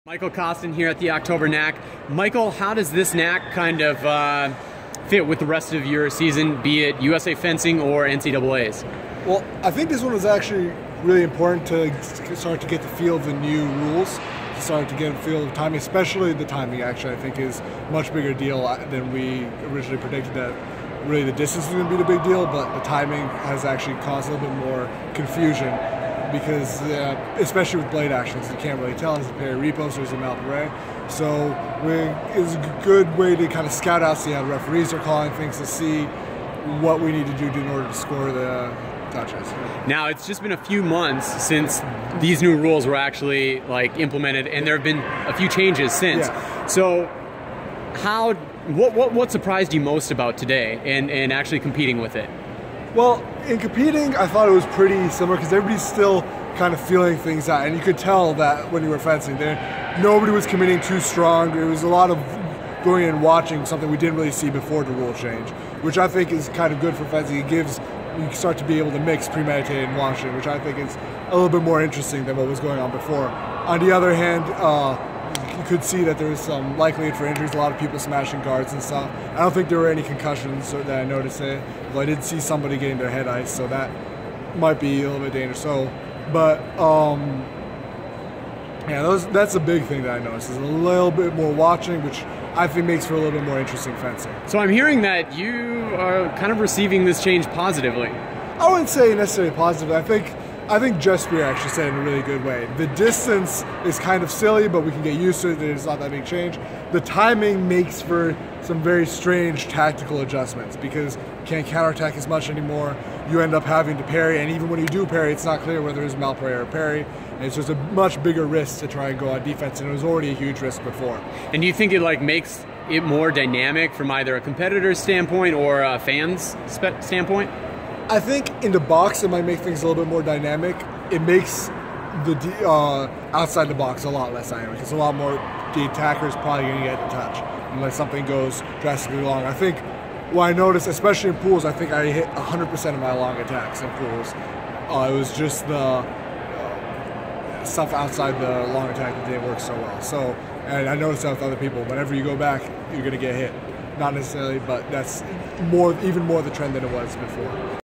Michael Costin here at the October NAC. Michael, how does this NAC kind of fit with the rest of your season, be it USA Fencing or NCAA's? Well, I think this one was actually really important to start to get the feel of the new rules, to start to get a feel of timing, especially the timing actually I think is a much bigger deal than we originally predicted. That really the distance is going to be the big deal, but the timing has actually caused a little bit more confusion because especially with blade actions, you can't really tell is it parry repos or is it malparé. So it's a good way to kind of scout out, see how the referees are calling things, to see what we need to do in order to score the touches. Now, it's just been a few months since these new rules were actually implemented, and there have been a few changes since. Yeah. So what surprised you most about today and actually competing with it? Well, in competing, I thought it was pretty similar because everybody's still kind of feeling things out, and you could tell that when you were fencing there, nobody was committing too strong. There was a lot of going in and watching something we didn't really see before the rule change, which I think is kind of good for fencing. It gives you start to be able to mix premeditated and watching, which I think is a little bit more interesting than what was going on before. On the other hand, you could see that there was some likelihood for injuries, a lot of people smashing guards and stuff. I don't think there were any concussions that I noticed it, but I did see somebody getting their head iced, so that might be a little bit dangerous. So, but yeah, that's a big thing that I noticed, is a little bit more watching, which I think makes for a little bit more interesting fencing. So I'm hearing that you are kind of receiving this change positively. I wouldn't say necessarily positively. I think Jesper actually said it in a really good way. The distance is kind of silly, but we can get used to it. There's not that big change. The timing makes for some very strange tactical adjustments because you can't counterattack as much anymore. You end up having to parry, and even when you do parry, it's not clear whether it's malparé or parry. And it's just a much bigger risk to try and go on defense, and it was already a huge risk before. And do you think it makes it more dynamic from either a competitor's standpoint or a fan's standpoint? I think in the box it might make things a little bit more dynamic. It makes the outside the box a lot less dynamic. It's a lot more, the attacker is probably going to get the touch unless something goes drastically long. I think what I noticed, especially in pools, I think I hit 100% of my long attacks in pools. It was just the stuff outside the long attack that didn't work so well. So, and I noticed that with other people, whenever you go back, you're going to get hit. Not necessarily, but that's even more the trend than it was before.